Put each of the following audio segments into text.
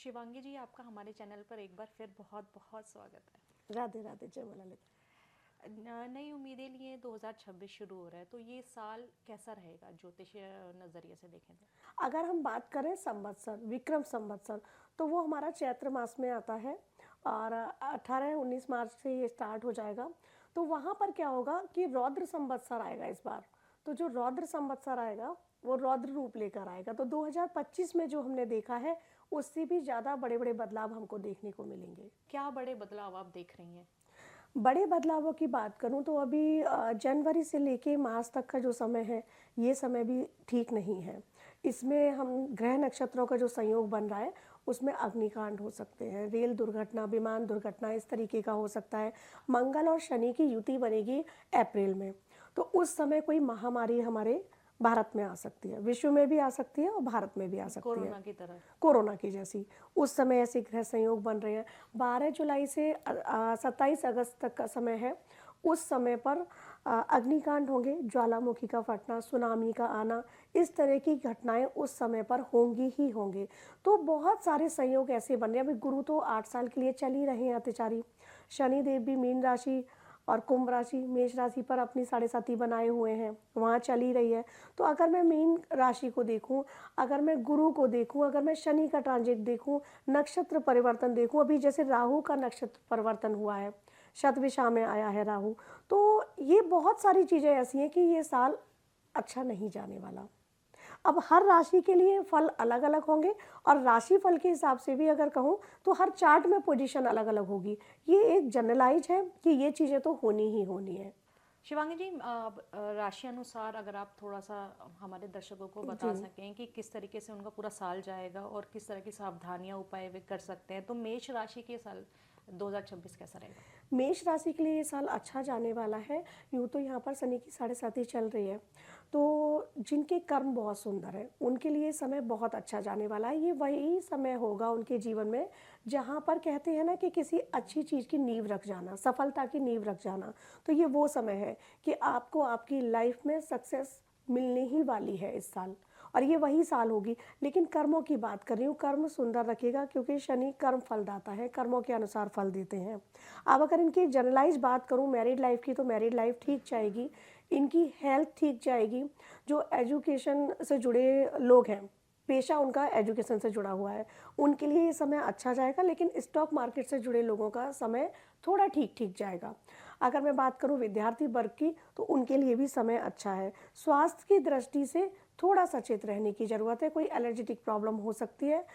शिवांगी जी, आपका हमारे चैनल पर एक बार फिर बहुत बहुत स्वागत है। राधे राधे, जय ललिता। नई उम्मीदें लिए 2026 शुरू हो रहा है, तो ये साल कैसा रहेगा ज्योतिषीय नज़रिए से देखें तो? अगर हम बात करें संवत्सर, विक्रम संवत्सर, तो वो हमारा चैत्र मास में आता है और 18-19 मार्च से ये स्टार्ट हो जाएगा। तो वहाँ पर क्या होगा कि रौद्र संवत्सर आएगा इस बार। तो जो रौद्र संवत्सर आएगा वो रौद्र रूप लेकर आएगा। तो 2025 में जो हमने देखा है उससे भी ज़्यादा बड़े बड़े बदलाव हमको देखने को मिलेंगे। क्या बड़े बदलाव आप देख रही हैं? बड़े बदलावों की बात करूं तो अभी जनवरी से लेके मार्च तक का जो समय है ये समय भी ठीक नहीं है। इसमें हम ग्रह नक्षत्रों का जो संयोग बन रहा है उसमें अग्निकांड हो सकते हैं, रेल दुर्घटना, विमान दुर्घटना, इस तरीके का हो सकता है। मंगल और शनि की युति बनेगी अप्रैल में। तो उस समय कोई महामारी हमारे भारत में आ सकती है, विश्व में भी आ सकती है और भारत में भी आ सकती है, कोरोना की तरह? कोरोना की जैसी। उस समय ऐसे ग्रह संयोग बन रहे हैं। 12 जुलाई से 27 अगस्त तक का समय है। उस समय पर अग्निकांड होंगे, ज्वालामुखी का फटना, सुनामी का आना, इस तरह की घटनाएं उस समय पर होंगी ही होंगे। तो बहुत सारे संयोग ऐसे बन रहे हैं। अभी गुरु तो 8 साल के लिए चल ही रहे हैं अतिचारी। शनि देव भी मीन राशि और कुंभ राशि, मेष राशि पर अपनी साढ़े साथी बनाए हुए हैं, वहाँ चल ही रही है। तो अगर मैं मीन राशि को देखूं, अगर मैं गुरु को देखूं, अगर मैं शनि का ट्रांजिट देखूं, नक्षत्र परिवर्तन देखूं, अभी जैसे राहु का नक्षत्र परिवर्तन हुआ है, शतविषा में आया है राहु। तो ये बहुत सारी चीज़ें ऐसी हैं कि ये साल अच्छा नहीं जाने वाला। अब हर राशि के लिए फल अलग अलग होंगे और राशि फल के हिसाब से भी अगर कहूँ तो हर चार्ट में पोजीशन अलग अलग होगी। ये एक जनरलाइज है कि ये चीज़ें तो होनी ही होनी है। शिवांगी जी, राशि अनुसार अगर आप थोड़ा सा हमारे दर्शकों को बता जी, सकें कि किस तरीके से उनका पूरा साल जाएगा और किस तरह की सावधानियां उपाय वे कर सकते हैं, तो मेष राशि के साल 2026 कैसा रहेगा? मेष राशि के लिए ये साल अच्छा जाने वाला है। यूँ तो यहाँ पर शनि की साढ़े साथी चल रही है, तो जिनके कर्म बहुत सुंदर है उनके लिए समय बहुत अच्छा जाने वाला है। ये वही समय होगा उनके जीवन में जहाँ पर कहते हैं ना कि किसी अच्छी चीज़ की नींव रख जाना, सफलता की नींव रख जाना। तो ये वो समय है कि आपको आपकी लाइफ में सक्सेस मिलने ही वाली है इस साल, और ये वही साल होगी। लेकिन कर्मों की बात कर रही हूँ, कर्म सुंदर रखेगा क्योंकि शनि कर्म फलदाता है, कर्मों के अनुसार फल देते हैं। अब अगर इनकी जनरलाइज बात करूँ मैरिड लाइफ की, तो मैरिड लाइफ ठीक जाएगी, इनकी हेल्थ ठीक जाएगी। जो एजुकेशन से जुड़े लोग हैं, पेशा उनका एजुकेशन से जुड़ा हुआ है, उनके लिए ये समय अच्छा जाएगा। लेकिन स्टॉक मार्केट से जुड़े लोगों का समय थोड़ा ठीक ठीक जाएगा। अगर मैं बात करूं विद्यार्थी वर्ग की, तो उनके लिए भी समय अच्छा है। स्वास्थ्य की दृष्टि से थोड़ा सचेत रहने की ज़रूरत है, कोई एलर्जेटिक प्रॉब्लम हो सकती है।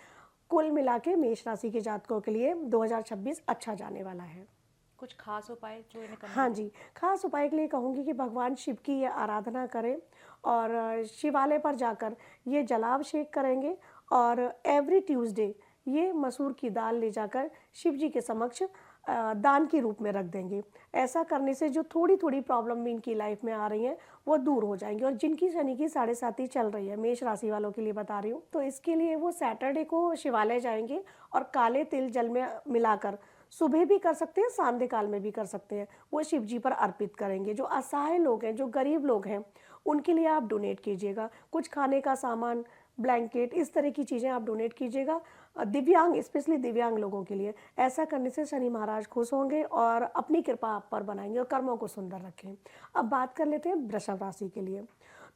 कुल मिला के मेष राशि के जातकों के लिए 2026 अच्छा जाने वाला है। कुछ खास उपाय जो इन्हें करने हाँ चाहिए? जी, खास उपाय के लिए कहूँगी कि भगवान शिव की ये आराधना करें और शिवालय पर जाकर ये जलाभिषेक करेंगे और एवरी ट्यूसडे ये मसूर की दाल ले जाकर शिव जी के समक्ष दान के रूप में रख देंगे। ऐसा करने से जो थोड़ी थोड़ी प्रॉब्लम भी इनकी लाइफ में आ रही हैं वो दूर हो जाएंगी। और जिनकी शनि की साढ़े साथी चल रही है, मेष राशि वालों के लिए बता रही हूँ, तो इसके लिए वो सैटरडे को शिवालय जाएंगे और काले तिल जल में मिलाकर, सुबह भी कर सकते हैं, सांध्य काल में भी कर सकते हैं, वो शिव जी पर अर्पित करेंगे। जो असहाय लोग हैं, जो गरीब लोग हैं, उनके लिए आप डोनेट कीजिएगा। कुछ खाने का सामान, ब्लैंकेट, इस तरह की चीज़ें आप डोनेट कीजिएगा। दिव्यांग, स्पेशली दिव्यांग लोगों के लिए ऐसा करने से शनि महाराज खुश होंगे और अपनी कृपा आप पर बनाएंगे और कर्मों को सुंदर रखें। अब बात कर लेते हैं वृषभ राशि के लिए।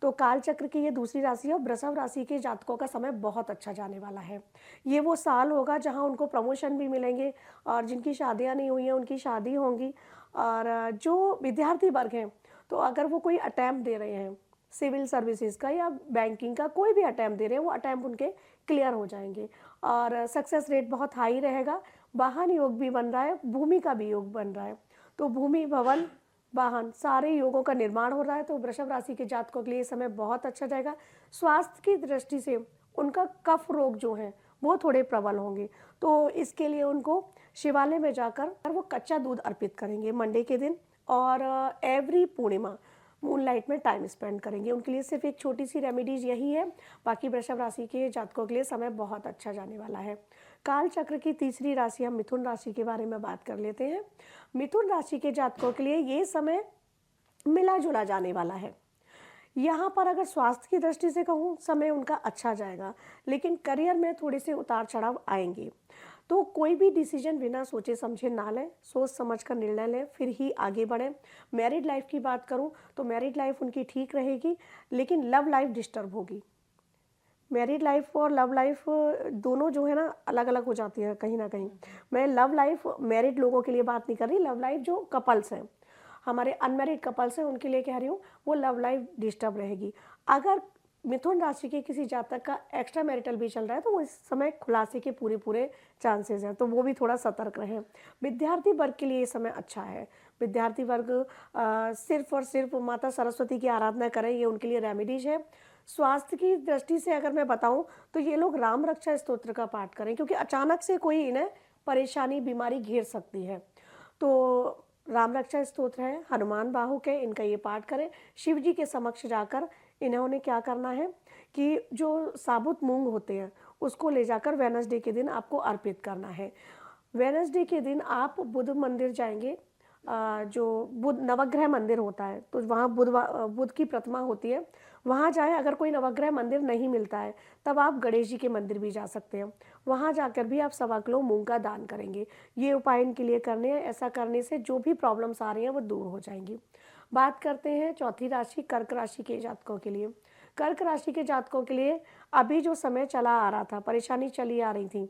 तो काल चक्र की ये दूसरी राशि है और वृषभ राशि के जातकों का समय बहुत अच्छा जाने वाला है। ये वो साल होगा जहां उनको प्रमोशन भी मिलेंगे और जिनकी शादियां नहीं हुई हैं उनकी शादी होंगी। और जो विद्यार्थी वर्ग हैं, तो अगर वो कोई अटैम्प्ट दे रहे हैं सिविल सर्विसेज का या बैंकिंग का, कोई भी अटैम्प्ट दे रहे हैं, वो अटैम्प्ट उनके क्लियर हो जाएंगे और सक्सेस रेट बहुत हाई रहेगा। वाहन योग भी बन रहा है, भूमि का भी योग बन रहा है। तो भूमि, भवन, वाहन, सारे योगों का निर्माण हो रहा है। तो वृषभ राशि के जातकों के लिए समय बहुत अच्छा जाएगा। स्वास्थ्य की दृष्टि से उनका कफ रोग जो है वो थोड़े प्रबल होंगे, तो इसके लिए उनको शिवालय में जाकर वो कच्चा दूध अर्पित करेंगे मंडे के दिन और एवरी पूर्णिमा मूनलाइट में टाइम स्पेंड करेंगे। उनके लिए सिर्फ एक छोटी सी रेमेडीज यही है। बाकी वृषभ राशि के जातकों के लिए समय बहुत अच्छा जाने वाला है। काल चक्र की तीसरी राशि हम मिथुन राशि के बारे में बात कर लेते हैं। मिथुन राशि के जातकों के लिए ये समय मिला जुला जाने वाला है। यहाँ पर अगर स्वास्थ्य की दृष्टि से कहूँ, समय उनका अच्छा जाएगा, लेकिन करियर में थोड़े से उतार चढ़ाव आएंगे। तो कोई भी डिसीजन बिना सोचे समझे ना लें, सोच समझ कर निर्णय लें, फिर ही आगे बढ़ें। मैरिड लाइफ की बात करूँ तो मैरिड लाइफ उनकी ठीक रहेगी, लेकिन लव लाइफ डिस्टर्ब होगी। मैरिड लाइफ और लव लाइफ दोनों जो है ना अलग अलग हो जाती है कहीं ना कहीं। मैं लव लाइफ मैरिड लोगों के लिए बात नहीं कर रही, लव लाइफ जो कपल्स हैं, हमारे अनमैरिड कपल्स हैं, उनके लिए कह रही हूँ, वो लव लाइफ डिस्टर्ब रहेगी। अगर मिथुन राशि के किसी जातक का एक्स्ट्रा मैरिटल भी चल रहा है तो वो इस समय खुलासे के पूरे पूरे चांसेस हैं, तो वो भी थोड़ा सतर्क रहें। विद्यार्थी वर्ग के लिए ये समय अच्छा है। विद्यार्थी वर्ग सिर्फ और सिर्फ माता सरस्वती की आराधना करें, ये उनके लिए रेमेडीज है। स्वास्थ्य की दृष्टि से अगर मैं बताऊं तो ये लोग राम रक्षा स्तोत्र का पाठ करें, क्योंकि अचानक से कोई इन्हें परेशानी बीमारी घेर सकती है। तो राम रक्षा स्तोत्र है, हनुमान बाहु के, इनका ये पाठ करें। शिव जी के समक्ष जाकर इन्होंने क्या करना है कि जो साबुत मूंग होते हैं उसको ले जाकर वेडनेसडे के दिन आपको अर्पित करना है। वेडनेसडे के दिन आप बुध मंदिर जाएंगे, जो बुध नवग्रह मंदिर होता है तो वहाँ बुध की प्रतिमा होती है, वहाँ जाएं। अगर कोई नवग्रह मंदिर नहीं मिलता है तब आप गणेश जी के मंदिर भी जा सकते हैं, वहाँ जाकर भी आप 1.25 किलो मूंग का दान करेंगे। ये उपाय इनके लिए करने हैं। ऐसा करने से जो भी प्रॉब्लम्स आ रही हैं वो दूर हो जाएंगी। बात करते हैं चौथी राशि कर्क राशि के जातकों के लिए। कर्क राशि के जातकों के लिए अभी जो समय चला आ रहा था, परेशानी चली आ रही थी,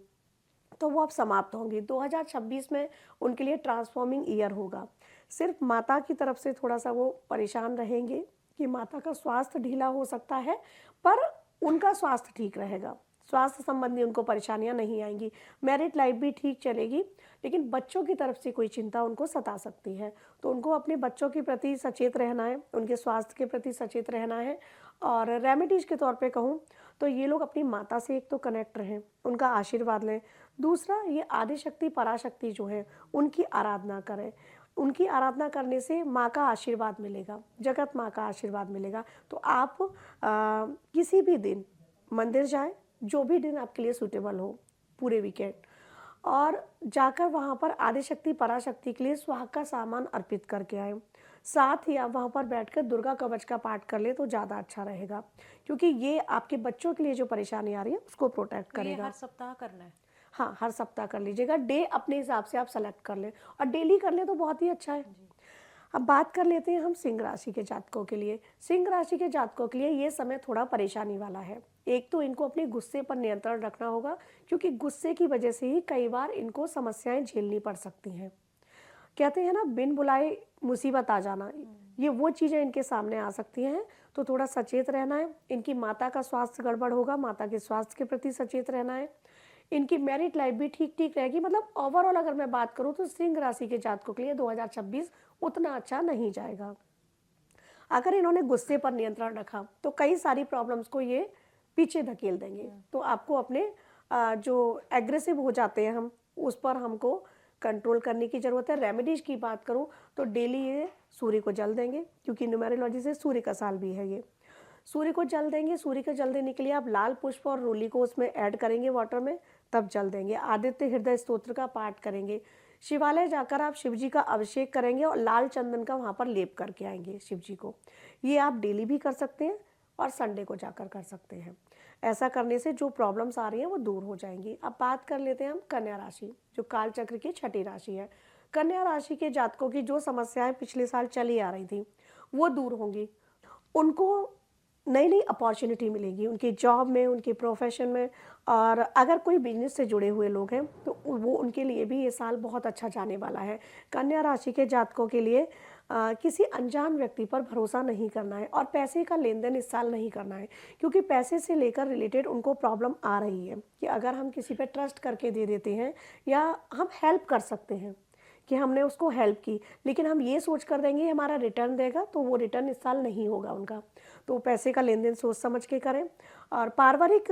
तो वो अब समाप्त होंगी। 2026 में उनके लिए ट्रांसफॉर्मिंग ईयर होगा। सिर्फ माता की तरफ से थोड़ा सा वो परेशान रहेंगे कि माता का स्वास्थ्य ढीला हो सकता है, पर उनका स्वास्थ्य ठीक रहेगा, स्वास्थ्य संबंधी उनको परेशानियां नहीं आएंगी। मैरिड लाइफ भी ठीक चलेगी, लेकिन बच्चों की तरफ से कोई चिंता उनको सता सकती है, तो उनको अपने बच्चों के प्रति सचेत रहना है, उनके स्वास्थ्य के प्रति सचेत रहना है। और रेमेडीज के तौर पे कहूँ तो ये लोग अपनी माता से एक तो कनेक्ट रहें, उनका आशीर्वाद लें। दूसरा, ये आदिशक्ति पराशक्ति जो है उनकी आराधना करें। उनकी आराधना करने से माँ का आशीर्वाद मिलेगा, जगत माँ का आशीर्वाद मिलेगा। तो आप किसी भी दिन मंदिर जाएं, जो भी दिन आपके लिए सूटेबल हो, पूरे वीकेंड, और जाकर वहाँ पर आदिशक्ति पराशक्ति के लिए सुहाग का सामान अर्पित करके आए। साथ ही आप वहाँ पर बैठकर दुर्गा कवच का पाठ कर ले तो ज़्यादा अच्छा रहेगा, क्योंकि ये आपके बच्चों के लिए जो परेशानी आ रही है उसको प्रोटेक्ट तो ये करेगा। हर सप्ताह करना है? हाँ, हर सप्ताह कर लीजिएगा। डे अपने हिसाब से आप सेलेक्ट कर लें, और डेली कर लें तो बहुत ही अच्छा है। अब बात कर लेते हैं हम सिंह राशि के जातकों के लिए। सिंह राशि के जातकों के लिए ये समय थोड़ा परेशानी वाला है। एक तो इनको अपने गुस्से पर नियंत्रण रखना होगा, क्योंकि गुस्से की वजह से ही कई बार इनको समस्याएं झेलनी पड़ सकती हैं। कहते हैं ना, बिन बुलाए मुसीबत आ जाना, ये वो चीज़ें इनके सामने आ सकती हैं। तो थोड़ा सचेत रहना है। इनकी माता का स्वास्थ्य गड़बड़ होगा, माता के स्वास्थ्य के प्रति सचेत रहना है। इनकी मैरिड लाइफ भी ठीक ठीक रहेगी। मतलब ओवरऑल अगर मैं बात करूं तो सिंह राशि के जातकों के लिए 2026 उतना अच्छा नहीं जाएगा। अगर इन्होंने गुस्से पर नियंत्रण रखा तो कई सारी प्रॉब्लम्स को ये पीछे धकेल देंगे। तो आपको अपने जो एग्रेसिव हो जाते हैं हम, उस पर हमको कंट्रोल करने की ज़रूरत है। रेमेडीज की बात करूं तो डेली ये सूर्य को जल देंगे, क्योंकि न्यूमेरोलॉजी से सूर्य का साल भी है ये। सूर्य को जल देंगे। सूर्य को जल देने के लिए आप लाल पुष्प और रोली को उसमें ऐड करेंगे वाटर में, तब जल देंगे। आदित्य हृदय स्तोत्र का पाठ करेंगे। शिवालय जाकर आप शिव जी का अभिषेक करेंगे और लाल चंदन का वहाँ पर लेप करके आएंगे शिव जी को। ये आप डेली भी कर सकते हैं और संडे को जाकर कर सकते हैं। ऐसा करने से जो प्रॉब्लम्स आ रही हैं वो दूर हो जाएंगी। अब बात कर लेते हैं हम कन्या राशि, जो काल चक्र की छठी राशि है। कन्या राशि के जातकों की जो समस्याएं पिछले साल चली आ रही थी वो दूर होंगी। उनको नई नई अपॉर्चुनिटी मिलेगी उनकी जॉब में, उनके प्रोफेशन में। और अगर कोई बिजनेस से जुड़े हुए लोग हैं तो वो उनके लिए भी ये साल बहुत अच्छा जाने वाला है। कन्या राशि के जातकों के लिए किसी अनजान व्यक्ति पर भरोसा नहीं करना है, और पैसे का लेन देन इस साल नहीं करना है, क्योंकि पैसे से लेकर रिलेटेड उनको प्रॉब्लम आ रही है कि अगर हम किसी पर ट्रस्ट करके दे देते हैं या हम हेल्प कर सकते हैं कि हमने उसको हेल्प की, लेकिन हम ये सोच कर देंगे हमारा रिटर्न देगा, तो वो रिटर्न इस साल नहीं होगा उनका। तो पैसे का लेन देन सोच समझ के करें। और पारिवारिक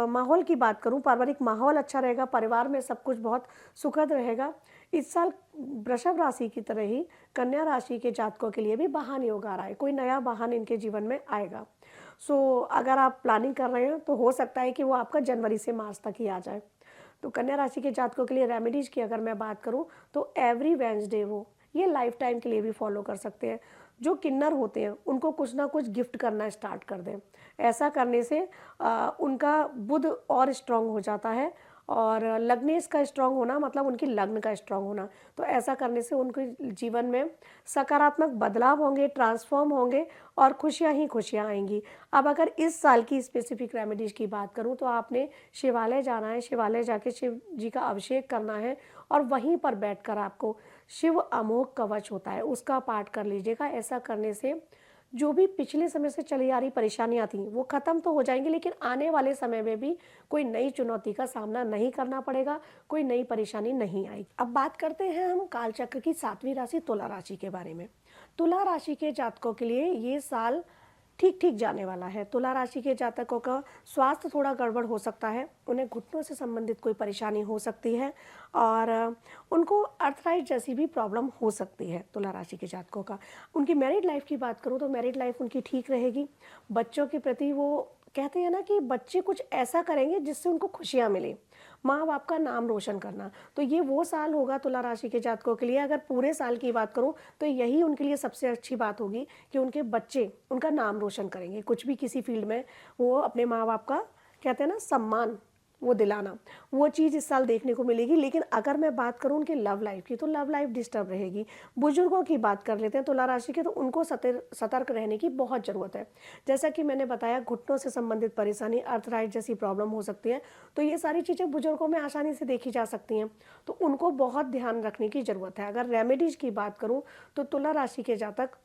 माहौल की बात करूं, पारिवारिक माहौल अच्छा रहेगा, परिवार में सब कुछ बहुत सुखद रहेगा। इस साल वृषभ राशि की तरह ही कन्या राशि के जातकों के लिए भी वाहन योग आ रहा है, कोई नया वाहन इनके जीवन में आएगा। अगर आप प्लानिंग कर रहे हैं तो हो सकता है कि वो आपका जनवरी से मार्च तक ही आ जाए। तो कन्या राशि के जातकों के लिए रेमेडीज की अगर मैं बात करूं तो एवरी वेडनेसडे वो ये लाइफ टाइम के लिए भी फॉलो कर सकते हैं। जो किन्नर होते हैं उनको कुछ ना कुछ गिफ्ट करना स्टार्ट कर दें। ऐसा करने से उनका बुध और स्ट्रांग हो जाता है, और लग्नेश का स्ट्रांग होना मतलब उनकी लग्न का स्ट्रांग होना। तो ऐसा करने से उनके जीवन में सकारात्मक बदलाव होंगे, ट्रांसफॉर्म होंगे और खुशियाँ ही खुशियाँ आएंगी। अब अगर इस साल की स्पेसिफिक रेमेडीज़ की बात करूँ तो आपने शिवालय जाना है, शिवालय जाके शिव जी का अभिषेक करना है और वहीं पर बैठकर आपको शिव अमोघ कवच होता है उसका पाठ कर लीजिएगा। ऐसा करने से जो भी पिछले समय से चली आ रही परेशानियां थी वो खत्म तो हो जाएंगी, लेकिन आने वाले समय में भी कोई नई चुनौती का सामना नहीं करना पड़ेगा, कोई नई परेशानी नहीं आएगी। अब बात करते हैं हम कालचक्र की 7वीं राशि तुला राशि के बारे में। तुला राशि के जातकों के लिए ये साल ठीक ठीक जाने वाला है। तुला राशि के जातकों का स्वास्थ्य थोड़ा गड़बड़ हो सकता है, उन्हें घुटनों से संबंधित कोई परेशानी हो सकती है और उनको अर्थराइट जैसी भी प्रॉब्लम हो सकती है। तुला राशि के जातकों का उनकी मैरिड लाइफ की बात करूँ तो मैरिड लाइफ उनकी ठीक रहेगी। बच्चों के प्रति वो कहते हैं ना कि बच्चे कुछ ऐसा करेंगे जिससे उनको खुशियाँ मिले, माँ बाप का नाम रोशन करना, तो ये वो साल होगा तुला राशि के जातकों के लिए। अगर पूरे साल की बात करूँ तो यही उनके लिए सबसे अच्छी बात होगी कि उनके बच्चे उनका नाम रोशन करेंगे, कुछ भी किसी फील्ड में वो अपने माँ बाप का कहते हैं ना सम्मान वो दिलाना, वो चीज़ इस साल देखने को मिलेगी। लेकिन अगर मैं बात करूं उनके लव लाइफ की तो लव लाइफ डिस्टर्ब रहेगी। बुजुर्गों की बात कर लेते हैं तुला राशि के, तो उनको सतर्क रहने की बहुत ज़रूरत है। जैसा कि मैंने बताया घुटनों से संबंधित परेशानी, अर्थराइट जैसी प्रॉब्लम हो सकती है, तो ये सारी चीज़ें बुजुर्गों में आसानी से देखी जा सकती हैं, तो उनको बहुत ध्यान रखने की ज़रूरत है। अगर रेमेडीज़ की बात करूँ तो तुला राशि के जातक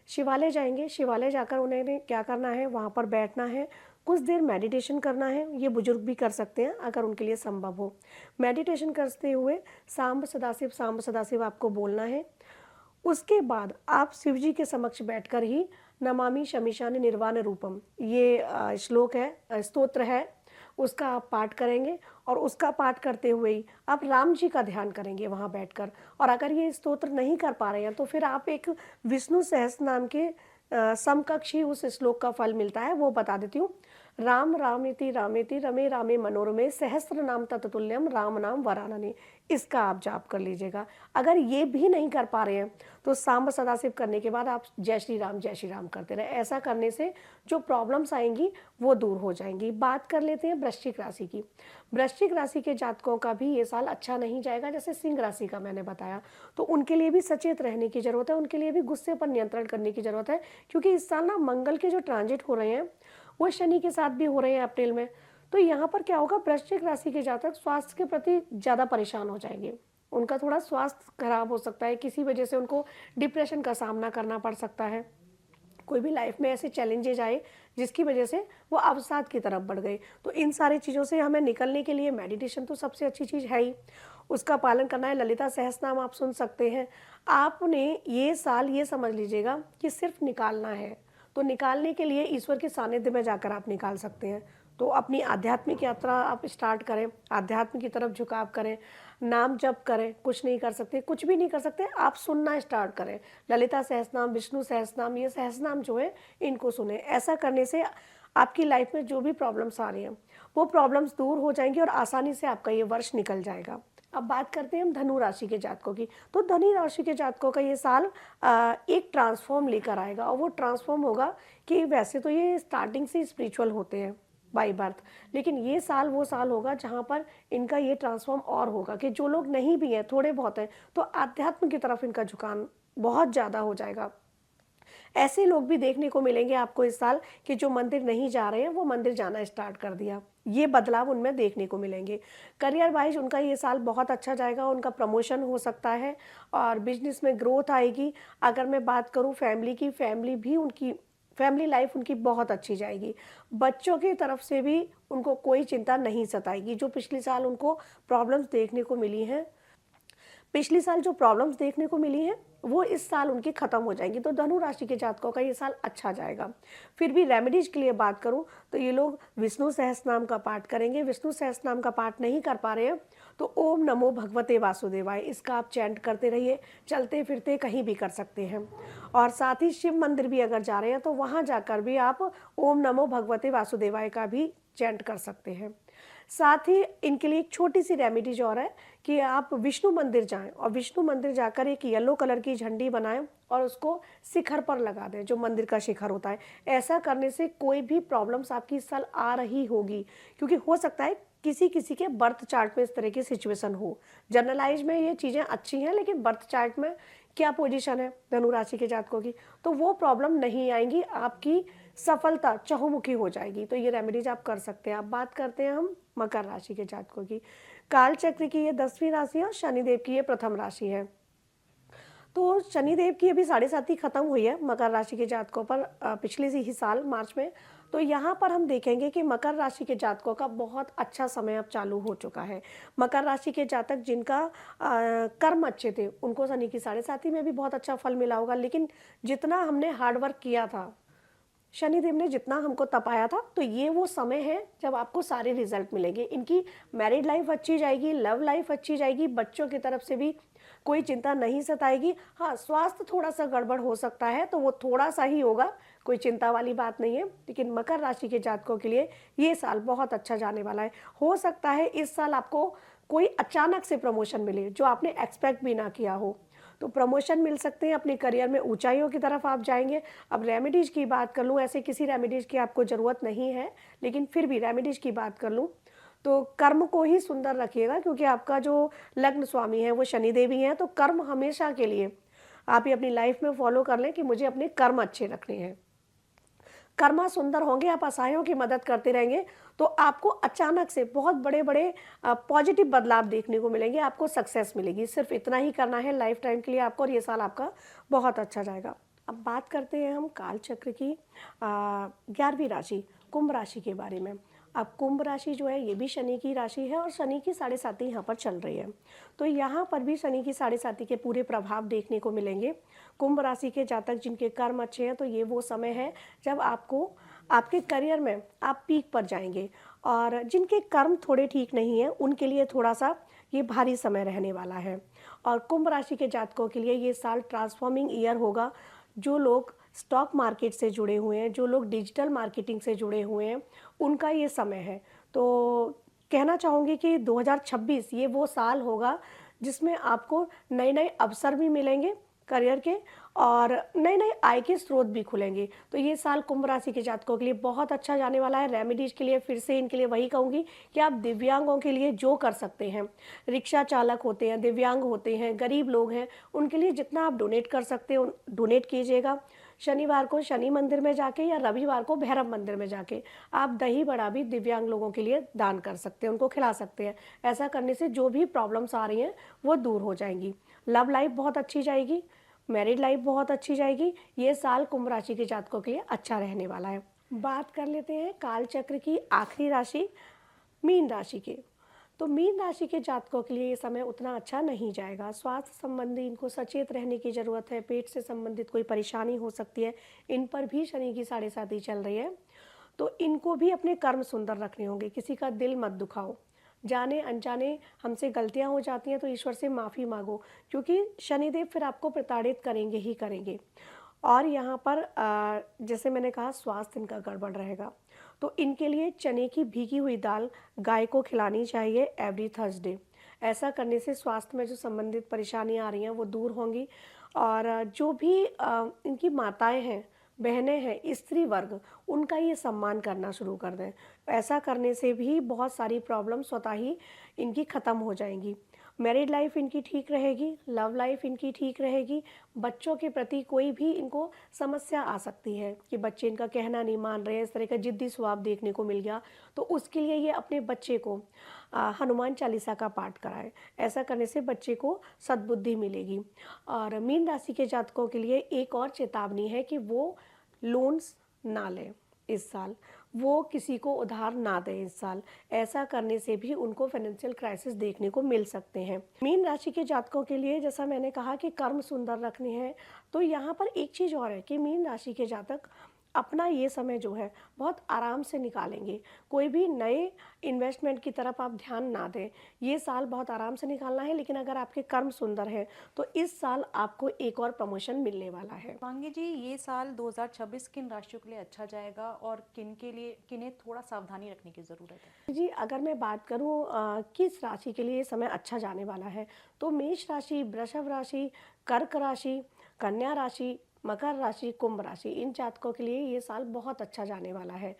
शिवालय जाएंगे, शिवालय जाकर उन्हें क्या करना है, वहाँ पर बैठना है, कुछ देर मेडिटेशन करना है। ये बुजुर्ग भी कर सकते हैं अगर उनके लिए संभव हो। मेडिटेशन करते हुए सांब सदाशिव आपको बोलना है। उसके बाद आप शिव जी के समक्ष बैठकर ही नमामि शमिशानि निर्वाण रूपम, ये श्लोक है, स्तोत्र है, उसका आप पाठ करेंगे और उसका पाठ करते हुए ही आप राम जी का ध्यान करेंगे वहाँ बैठकर। और अगर ये स्तोत्र नहीं कर पा रहे हैं तो फिर आप एक विष्णु सहस्त्र नाम के समकक्ष ही उस श्लोक का फल मिलता है, वो बता देती हूँ। राम रामेति रामेति रमे रामे मनोरमे सहस्त्र नाम तत्तुल्यम राम नाम वरानने, इसका आप जाप कर लीजिएगा। अगर ये भी नहीं कर पा रहे हैं तो सांब सदाशिव करने के बाद आप जय श्री राम करते रहे। ऐसा करने से जो प्रॉब्लम्स आएंगी वो दूर हो जाएंगी। बात कर लेते हैं वृश्चिक राशि की। वृश्चिक राशि के जातकों का भी ये साल अच्छा नहीं जाएगा, जैसे सिंह राशि का मैंने बताया, तो उनके लिए भी सचेत रहने की जरूरत है, उनके लिए भी गुस्से पर नियंत्रण करने की जरूरत है, क्योंकि इस साल ना मंगल के जो ट्रांजिट हो रहे हैं वो शनि के साथ भी हो रहे हैं अप्रैल में। तो यहाँ पर क्या होगा, वृश्चिक राशि के जातक स्वास्थ्य के प्रति ज़्यादा परेशान हो जाएंगे, उनका थोड़ा स्वास्थ्य खराब हो सकता है, किसी वजह से उनको डिप्रेशन का सामना करना पड़ सकता है। कोई भी लाइफ में ऐसे चैलेंजेज आए जिसकी वजह से वो अवसाद की तरफ बढ़ गए, तो इन सारी चीज़ों से हमें निकलने के लिए मेडिटेशन तो सबसे अच्छी चीज़ है ही, उसका पालन करना है। ललिता सहस्त्रनाम आप सुन सकते हैं। आपने ये साल ये समझ लीजिएगा कि सिर्फ निकालना है, तो निकालने के लिए ईश्वर के सानिध्य में जाकर आप निकाल सकते हैं। तो अपनी आध्यात्मिक यात्रा आप स्टार्ट करें, आध्यात्म की तरफ झुकाव करें, नाम जप करें। कुछ नहीं कर सकते, कुछ भी नहीं कर सकते, आप सुनना स्टार्ट करें। ललिता सहस्त्रनाम, विष्णु सहस्त्रनाम, ये सहस्त्रनाम जो है इनको सुने। ऐसा करने से आपकी लाइफ में जो भी प्रॉब्लम्स आ रही हैं वो प्रॉब्लम्स दूर हो जाएंगी और आसानी से आपका ये वर्ष निकल जाएगा। अब बात करते हैं हम धनु राशि के जातकों की। तो धनु राशि के जातकों का ये साल एक ट्रांसफॉर्म लेकर आएगा, और वो ट्रांसफॉर्म होगा कि वैसे तो ये स्टार्टिंग से स्पिरिचुअल होते हैं बाई बर्थ, लेकिन ये साल वो साल होगा जहाँ पर इनका ये ट्रांसफॉर्म और होगा कि जो लोग नहीं भी हैं, थोड़े बहुत हैं, तो आध्यात्म की तरफ इनका झुकाव बहुत ज़्यादा हो जाएगा। ऐसे लोग भी देखने को मिलेंगे आपको इस साल कि जो मंदिर नहीं जा रहे हैं वो मंदिर जाना स्टार्ट कर दिया, ये बदलाव उनमें देखने को मिलेंगे। करियर वाइज उनका ये साल बहुत अच्छा जाएगा, उनका प्रमोशन हो सकता है और बिजनेस में ग्रोथ आएगी। अगर मैं बात करूँ फैमिली की, फैमिली लाइफ उनकी बहुत अच्छी जाएगी। बच्चों की तरफ से भी उनको कोई चिंता नहीं सताएगी। जो पिछले साल उनको प्रॉब्लम्स देखने को मिली हैं, पिछले साल जो प्रॉब्लम्स देखने को मिली हैं वो इस साल उनकी खत्म हो जाएंगी। तो धनु राशि के जातकों का ये साल अच्छा जाएगा। फिर भी रेमेडीज के लिए बात करूं तो ये लोग विष्णु सहस्त्रनाम का पाठ करेंगे। विष्णु सहस्त्रनाम का पाठ नहीं कर पा रहे हैं तो ओम नमो भगवते वासुदेवाय, इसका आप चैंट करते रहिए, चलते फिरते कहीं भी कर सकते हैं। और साथ ही शिव मंदिर भी अगर जा रहे हैं तो वहाँ जाकर भी आप ओम नमो भगवते वासुदेवाय का भी चैंट कर सकते हैं। साथ ही इनके लिए एक छोटी सी रेमेडीज और है कि आप विष्णु मंदिर जाएं और विष्णु मंदिर जाकर एक येलो कलर की झंडी बनाएं और उसको शिखर पर लगा दें, जो मंदिर का शिखर होता है। ऐसा करने से कोई भी प्रॉब्लम्स आपकी इस साल आ रही होगी, क्योंकि हो सकता है किसी किसी के बर्थ चार्ट में इस तरह की सिचुएशन हो। जनरलाइज में ये चीज़ें अच्छी हैं, लेकिन बर्थ चार्ट में क्या पोजीशन है धनु राशि के जातकों की, तो वो प्रॉब्लम नहीं आएंगी, आपकी सफलता चहुमुखी हो जाएगी। तो ये रेमेडीज आप कर सकते हैं। अब बात करते हैं हम मकर राशि के जातकों की। काल चक्र की ये 10वीं राशि है और शनिदेव की ये प्रथम राशि है। तो शनिदेव की अभी 7.5 खत्म हुई है मकर राशि के जातकों पर पिछले ही साल मार्च में। तो यहाँ पर हम देखेंगे कि मकर राशि के जातकों का बहुत अच्छा समय अब चालू हो चुका है। मकर राशि के जातक जिनका कर्म अच्छे थे उनको शनि की 7.5 में भी बहुत अच्छा फल मिला होगा, लेकिन जितना हमने हार्डवर्क किया था, शनिदेव ने जितना हमको तपाया था, तो ये वो समय है जब आपको सारे रिजल्ट मिलेंगे। इनकी मैरिड लाइफ अच्छी जाएगी, लव लाइफ अच्छी जाएगी, बच्चों की तरफ से भी कोई चिंता नहीं सताएगी। हाँ, स्वास्थ्य थोड़ा सा गड़बड़ हो सकता है, तो वो थोड़ा सा ही होगा, कोई चिंता वाली बात नहीं है। लेकिन मकर राशि के जातकों के लिए ये साल बहुत अच्छा जाने वाला है। हो सकता है इस साल आपको कोई अचानक से प्रमोशन मिले जो आपने एक्सपेक्ट भी ना किया हो, तो प्रमोशन मिल सकते हैं, अपने करियर में ऊंचाइयों की तरफ आप जाएंगे। अब रेमेडीज की बात कर लूँ, ऐसे किसी रेमेडीज की आपको ज़रूरत नहीं है, लेकिन फिर भी रेमेडीज की बात कर लूँ तो कर्म को ही सुंदर रखिएगा, क्योंकि आपका जो लग्न स्वामी है वो शनिदेव ही हैं। तो कर्म हमेशा के लिए आप ये अपनी लाइफ में फॉलो कर लें कि मुझे अपने कर्म अच्छे रखने हैं। कर्मा सुंदर होंगे, आप असहायों की मदद करते रहेंगे, तो आपको अचानक से बहुत बड़े बड़े पॉजिटिव बदलाव देखने को मिलेंगे, आपको सक्सेस मिलेगी। सिर्फ इतना ही करना है लाइफ टाइम के लिए आपको, और ये साल आपका बहुत अच्छा जाएगा। अब बात करते हैं हम काल चक्र की 11वीं राशि कुंभ राशि के बारे में। अब कुंभ राशि जो है ये भी शनि की राशि है और शनि की 7.5 यहाँ पर चल रही है। तो यहाँ पर भी शनि की 7.5 के पूरे प्रभाव देखने को मिलेंगे। कुंभ राशि के जातक जिनके कर्म अच्छे हैं, तो ये वो समय है जब आपको आपके करियर में आप पीक पर जाएंगे, और जिनके कर्म थोड़े ठीक नहीं हैं उनके लिए थोड़ा सा ये भारी समय रहने वाला है। और कुंभ राशि के जातकों के लिए ये साल ट्रांसफॉर्मिंग ईयर होगा। जो लोग स्टॉक मार्केट से जुड़े हुए हैं, जो लोग डिजिटल मार्केटिंग से जुड़े हुए हैं, उनका ये समय है। तो कहना चाहूँगी कि 2026 ये वो साल होगा जिसमें आपको नए नए अवसर भी मिलेंगे करियर के, और नए नए आय के स्रोत भी खुलेंगे। तो ये साल कुंभ राशि के जातकों के लिए बहुत अच्छा जाने वाला है। रेमेडीज के लिए फिर से इनके लिए वही कहूँगी कि आप दिव्यांगों के लिए जो कर सकते हैं, रिक्शा चालक होते हैं, दिव्यांग होते हैं, गरीब लोग हैं, उनके लिए जितना आप डोनेट कर सकते हो डोनेट कीजिएगा। शनिवार को शनि मंदिर में जाके या रविवार को भैरव मंदिर में जाके आप दही बड़ा भी दिव्यांग लोगों के लिए दान कर सकते हैं, उनको खिला सकते हैं। ऐसा करने से जो भी प्रॉब्लम्स आ रही हैं वो दूर हो जाएंगी। लव लाइफ बहुत अच्छी जाएगी, मैरिड लाइफ बहुत अच्छी जाएगी। ये साल कुंभ राशि के जातकों के लिए अच्छा रहने वाला है। बात कर लेते हैं काल चक्र की आखिरी राशि मीन राशि के। तो मीन राशि के जातकों के लिए ये समय उतना अच्छा नहीं जाएगा। स्वास्थ्य संबंधी इनको सचेत रहने की ज़रूरत है। पेट से संबंधित कोई परेशानी हो सकती है, इन पर भी शनि की 7.5 चल रही है। तो इनको भी अपने कर्म सुंदर रखने होंगे। किसी का दिल मत दुखाओ, जाने अनजाने हमसे गलतियां हो जाती हैं तो ईश्वर से माफ़ी मांगो, क्योंकि शनिदेव फिर आपको प्रताड़ित करेंगे ही करेंगे। और यहाँ पर जैसे मैंने कहा स्वास्थ्य इनका गड़बड़ रहेगा, तो इनके लिए चने की भीगी हुई दाल गाय को खिलानी चाहिए एवरी थर्सडे। ऐसा करने से स्वास्थ्य में जो संबंधित परेशानियाँ आ रही हैं वो दूर होंगी। और जो भी इनकी माताएं हैं, बहनें हैं, स्त्री वर्ग, उनका ये सम्मान करना शुरू कर दें। ऐसा करने से भी बहुत सारी प्रॉब्लम स्वतः ही इनकी ख़त्म हो जाएंगी। मैरिड लाइफ इनकी ठीक रहेगी, लव लाइफ इनकी ठीक रहेगी। बच्चों के प्रति कोई भी इनको समस्या आ सकती है कि बच्चे इनका कहना नहीं मान रहे हैं, इस तरह का जिद्दी स्वभाव देखने को मिल गया, तो उसके लिए ये अपने बच्चे को हनुमान चालीसा का पाठ कराएं। ऐसा करने से बच्चे को सद्बुद्धि मिलेगी। और मीन राशि के जातकों के लिए एक और चेतावनी है कि वो लोन्स ना लें इस साल, वो किसी को उधार ना दें इस साल। ऐसा करने से भी उनको फाइनेंशियल क्राइसिस देखने को मिल सकते हैं। मीन राशि के जातकों के लिए जैसा मैंने कहा कि कर्म सुंदर रखने हैं, तो यहाँ पर एक चीज़ और है कि मीन राशि के जातक अपना ये समय जो है बहुत आराम से निकालेंगे। कोई भी नए इन्वेस्टमेंट की तरफ आप ध्यान ना दें। ये साल बहुत आराम से निकालना है, लेकिन अगर आपके कर्म सुंदर हैं तो इस साल आपको एक और प्रमोशन मिलने वाला है। शिवांगी जी, ये साल 2026 किन राशियों के लिए अच्छा जाएगा और किन के लिए किन्हें थोड़ा सावधानी रखने की ज़रूरत है? जी, अगर मैं बात करूँ किस राशि के लिए ये समय अच्छा जाने वाला है, तो मेष राशि, वृषभ राशि, कर्क राशि, कन्या राशि, मकर राशि, कुंभ राशि, इन जातकों के लिए ये साल बहुत अच्छा जाने वाला है।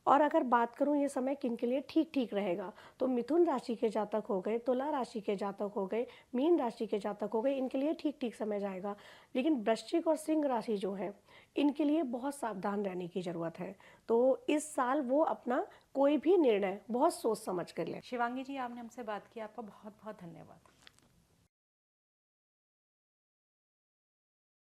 और अगर बात करूँ ये समय किन के लिए ठीक-ठीक रहेगा, तो मिथुन राशि के जातक हो गए, तुला राशि के जातक हो गए, मीन राशि के जातक हो गए, इनके लिए ठीक-ठीक समय जाएगा। लेकिन वृश्चिक और सिंह राशि जो है, इनके लिए बहुत सावधान रहने की ज़रूरत है। तो इस साल वो अपना कोई भी निर्णय बहुत सोच समझ कर लें। शिवांगी जी, आपने हमसे बात की, आपका बहुत बहुत धन्यवाद।